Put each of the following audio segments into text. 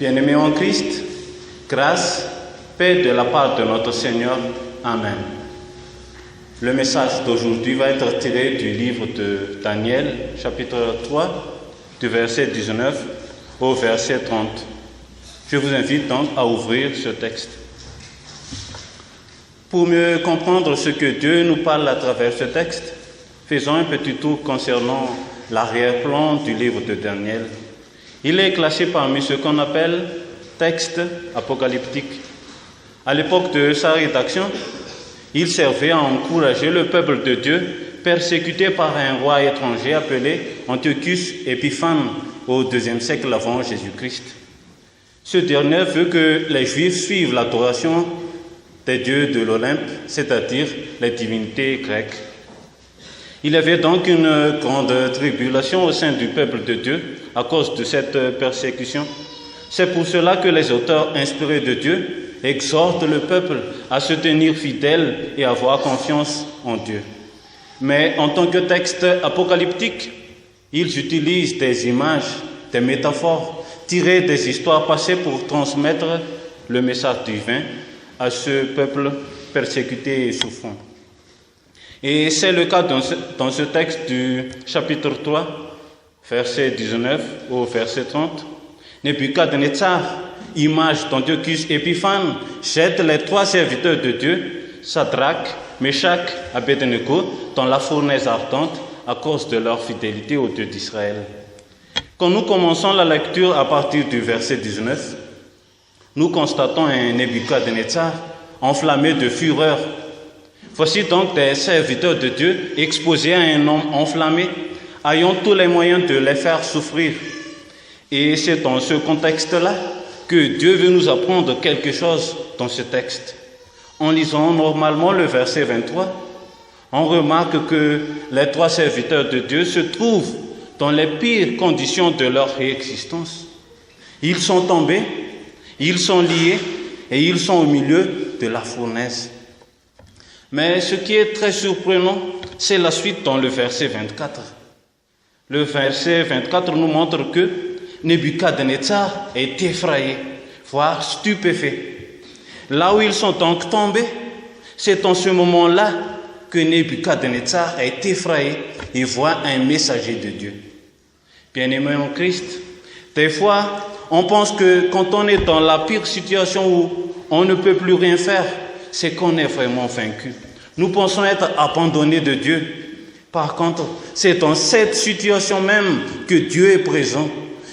Bien-aimés en Christ, grâce, paix de la part de notre Seigneur. Amen. Le message d'aujourd'hui va être tiré du livre de Daniel, chapitre 3, du verset 19 au verset 30. Je vous invite donc à ouvrir ce texte. Pour mieux comprendre ce que Dieu nous parle à travers ce texte, faisons un petit tour concernant l'arrière-plan du livre de Daniel. Il est classé parmi ce qu'on appelle texte apocalyptique. À l'époque de sa rédaction, il servait à encourager le peuple de Dieu persécuté par un roi étranger appelé Antiochus Épiphane au IIe siècle avant Jésus-Christ. Ce dernier veut que les Juifs suivent l'adoration des dieux de l'Olympe, c'est-à-dire les divinités grecques. Il y avait donc une grande tribulation au sein du peuple de Dieu à cause de cette persécution. C'est pour cela que les auteurs inspirés de Dieu exhortent le peuple à se tenir fidèle et à avoir confiance en Dieu. Mais en tant que texte apocalyptique, ils utilisent des images, des métaphores, tirées des histoires passées pour transmettre le message divin à ce peuple persécuté et souffrant. Et c'est le cas dans ce texte du chapitre 3, verset 19 au verset 30. Nebuchadnezzar, image d'Antiochus Épiphane, jette les trois serviteurs de Dieu, Shadrach, Meshach, Abednego, dans la fournaise ardente à cause de leur fidélité au Dieu d'Israël. Quand nous commençons la lecture à partir du verset 19, nous constatons un Nebuchadnezzar enflammé de fureur. Voici donc des serviteurs de Dieu exposés à un homme enflammé, ayant tous les moyens de les faire souffrir. Et c'est dans ce contexte-là que Dieu veut nous apprendre quelque chose dans ce texte. En lisant normalement le verset 23, on remarque que les trois serviteurs de Dieu se trouvent dans les pires conditions de leur réexistence. Ils sont tombés, ils sont liés et ils sont au milieu de la fournaise. Mais ce qui est très surprenant, c'est la suite dans le verset 24. Le verset 24 nous montre que Nebuchadnezzar est effrayé, voire stupéfait. Là où ils sont donc tombés, c'est en ce moment-là que Nebuchadnezzar est effrayé et voit un messager de Dieu. Bien-aimés en Christ, des fois, on pense que quand on est dans la pire situation où on ne peut plus rien faire, c'est qu'on est vraiment vaincu. Nous pensons être abandonnés de Dieu. Par contre, c'est dans cette situation même que Dieu est présent.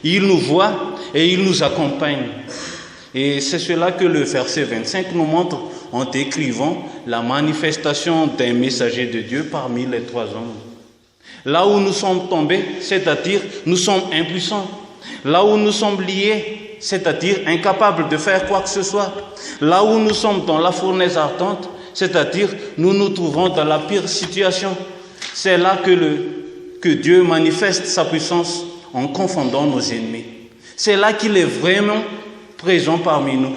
Il nous voit et il nous accompagne. Et c'est cela que le verset 25 nous montre en décrivant la manifestation d'un messager de Dieu parmi les trois hommes. Là où nous sommes tombés, c'est-à-dire nous sommes impuissants. Là où nous sommes liés, c'est-à-dire incapables de faire quoi que ce soit. Là où nous sommes dans la fournaise ardente, c'est-à-dire nous nous trouvons dans la pire situation. C'est là que Dieu manifeste sa puissance en confondant nos ennemis. C'est là qu'il est vraiment présent parmi nous.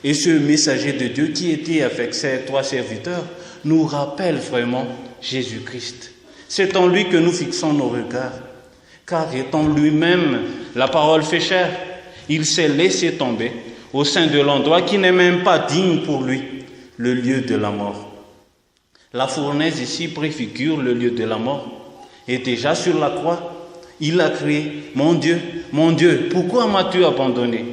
Et ce messager de Dieu qui était avec ses trois serviteurs nous rappelle vraiment Jésus-Christ. C'est en lui que nous fixons nos regards. Car étant lui-même la parole fait chair, il s'est laissé tomber au sein de l'endroit qui n'est même pas digne pour lui, le lieu de la mort. La fournaise ici préfigure le lieu de la mort. Et déjà sur la croix, il a crié « Mon Dieu, pourquoi m'as-tu abandonné ?»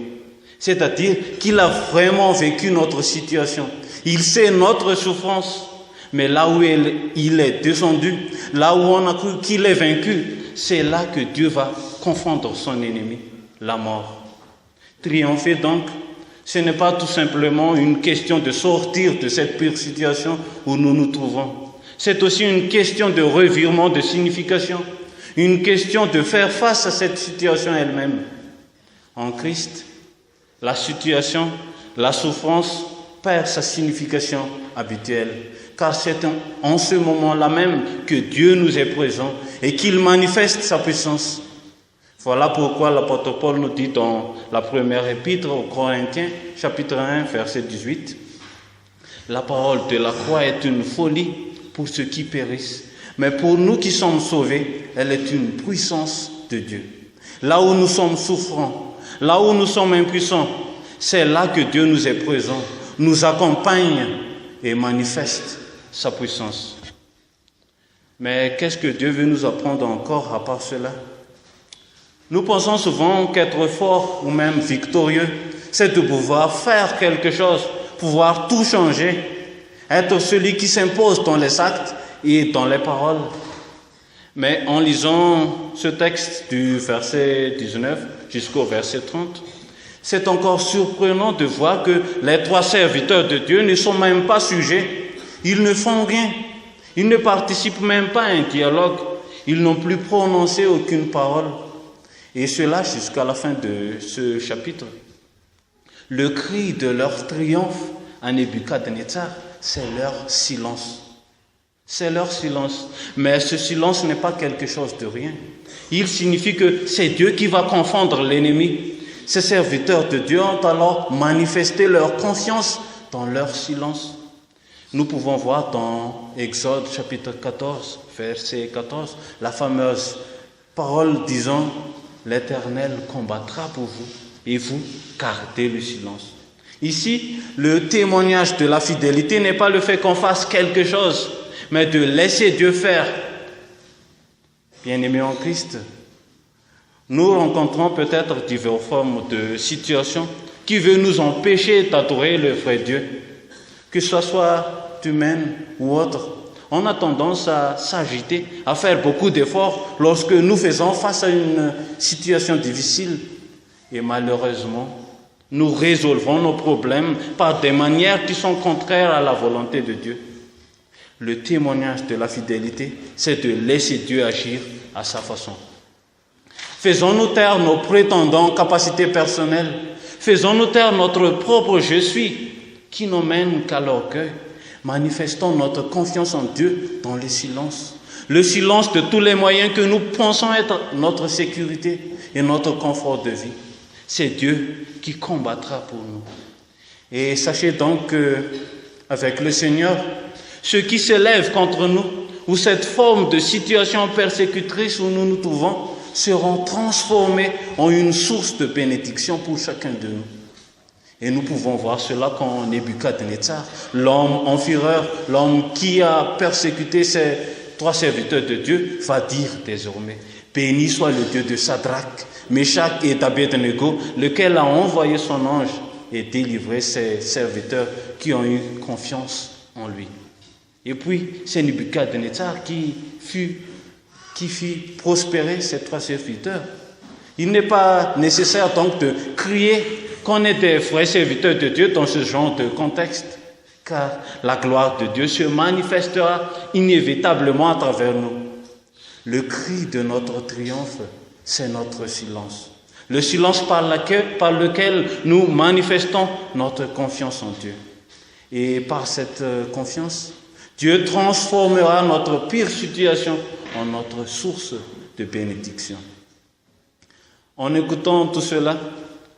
C'est-à-dire qu'il a vraiment vécu notre situation. Il sait notre souffrance. Mais là où il est descendu, là où on a cru qu'il est vaincu, c'est là que Dieu va confondre son ennemi, la mort. Triompher donc, ce n'est pas tout simplement une question de sortir de cette pire situation où nous nous trouvons. C'est aussi une question de revirement de signification, une question de faire face à cette situation elle-même. En Christ, la situation, la souffrance perd sa signification habituelle, car c'est en ce moment-là même que Dieu nous est présent et qu'il manifeste sa puissance. Voilà pourquoi l'apôtre Paul nous dit dans la première épître aux Corinthiens, chapitre 1, verset 18, « La parole de la croix est une folie pour ceux qui périssent, mais pour nous qui sommes sauvés, elle est une puissance de Dieu. » Là où nous sommes souffrants, là où nous sommes impuissants, c'est là que Dieu nous est présent, nous accompagne et manifeste sa puissance. Mais qu'est-ce que Dieu veut nous apprendre encore à part cela? Nous pensons souvent qu'être fort ou même victorieux, c'est de pouvoir faire quelque chose, pouvoir tout changer, être celui qui s'impose dans les actes et dans les paroles. Mais en lisant ce texte du verset 19 jusqu'au verset 30, c'est encore surprenant de voir que les 3 serviteurs de Dieu ne sont même pas sujets. Ils ne font rien. Ils ne participent même pas à un dialogue. Ils n'ont plus prononcé aucune parole. Et cela jusqu'à la fin de ce chapitre. Le cri de leur triomphe à Nebuchadnezzar, c'est leur silence. C'est leur silence. Mais ce silence n'est pas quelque chose de rien. Il signifie que c'est Dieu qui va confondre l'ennemi. Ces serviteurs de Dieu ont alors manifesté leur confiance dans leur silence. Nous pouvons voir dans Exode chapitre 14, verset 14, la fameuse parole disant « L'Éternel combattra pour vous et vous gardez le silence ». Ici, le témoignage de la fidélité n'est pas le fait qu'on fasse quelque chose, mais de laisser Dieu faire. Bien-aimés en Christ, nous rencontrons peut-être diverses formes de situations qui veulent nous empêcher d'adorer le vrai Dieu, que ce soit humaine ou autre. On a tendance à s'agiter, à faire beaucoup d'efforts lorsque nous faisons face à une situation difficile. Et malheureusement, nous résolvons nos problèmes par des manières qui sont contraires à la volonté de Dieu. Le témoignage de la fidélité, c'est de laisser Dieu agir à sa façon. Faisons-nous taire nos prétendants capacités personnelles. Faisons-nous taire notre propre « je suis » qui nous mène qu'à l'orgueil. Manifestons notre confiance en Dieu dans le silence de tous les moyens que nous pensons être notre sécurité et notre confort de vie. C'est Dieu qui combattra pour nous. Et sachez donc qu'avec le Seigneur, ceux qui s'élèvent contre nous, ou cette forme de situation persécutrice où nous nous trouvons, seront transformés en une source de bénédiction pour chacun de nous. Et nous pouvons voir cela quand Nebuchadnezzar, l'homme enferreur, l'homme qui a persécuté ces 3 serviteurs de Dieu, va dire désormais « Béni soit le Dieu de Shadrach, Meshach et Abednego, lequel a envoyé son ange et délivré ses serviteurs qui ont eu confiance en lui. » Et puis, c'est Nebuchadnezzar qui fit prospérer ces 3 serviteurs. Il n'est pas nécessaire donc de crier qu'on est des vrais serviteurs de Dieu dans ce genre de contexte, car la gloire de Dieu se manifestera inévitablement à travers nous. Le cri de notre triomphe, c'est notre silence. Le silence par lequel nous manifestons notre confiance en Dieu. Et par cette confiance, Dieu transformera notre pire situation en notre source de bénédiction. En écoutant tout cela,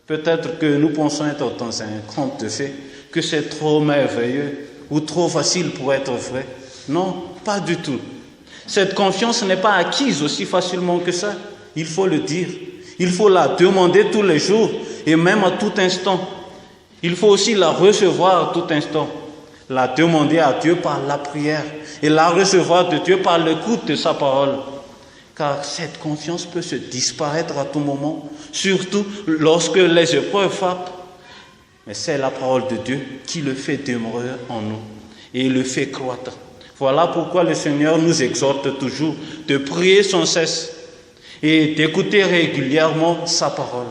peut-être que nous pensons être dans un conte de fées, que c'est trop merveilleux ou trop facile pour être vrai. Non, pas du tout. Cette confiance n'est pas acquise aussi facilement que ça, il faut le dire. Il faut la demander tous les jours et même à tout instant. Il faut aussi la recevoir à tout instant. La demander à Dieu par la prière et la recevoir de Dieu par l'écoute de sa parole. Car cette confiance peut se disparaître à tout moment, surtout lorsque les épreuves frappent. Mais c'est la parole de Dieu qui le fait demeurer en nous et le fait croître. Voilà pourquoi le Seigneur nous exhorte toujours de prier sans cesse et d'écouter régulièrement sa parole.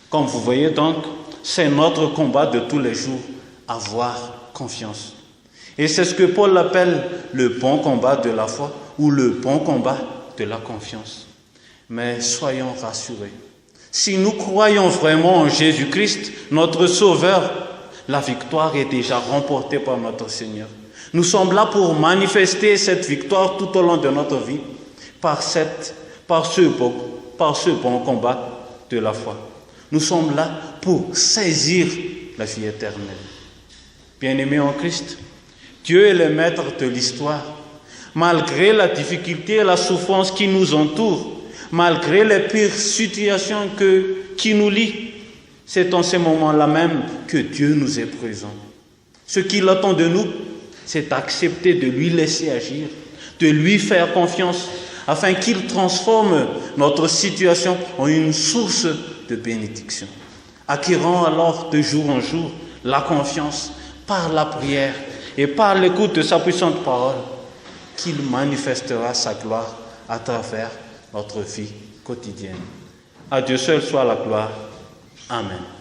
Comme vous voyez donc, c'est notre combat de tous les jours, avoir confiance. Et c'est ce que Paul appelle le bon combat de la foi ou le bon combat de la confiance. Mais soyons rassurés. Si nous croyons vraiment en Jésus-Christ, notre Sauveur, la victoire est déjà remportée par notre Seigneur. Nous sommes là pour manifester cette victoire tout au long de notre vie par ce bon combat de la foi. Nous sommes là pour saisir la vie éternelle. Bien-aimés en Christ, Dieu est le maître de l'histoire. Malgré la difficulté et la souffrance qui nous entourent, malgré les pires situations qui nous lient. C'est en ces moments-là même que Dieu nous est présent. Ce qu'il attend de nous, c'est d'accepter de lui laisser agir, de lui faire confiance, afin qu'il transforme notre situation en une source de bénédiction, acquérant alors de jour en jour la confiance par la prière et par l'écoute de sa puissante parole, qu'il manifestera sa gloire à travers notre vie quotidienne. À Dieu seul soit la gloire. Amen.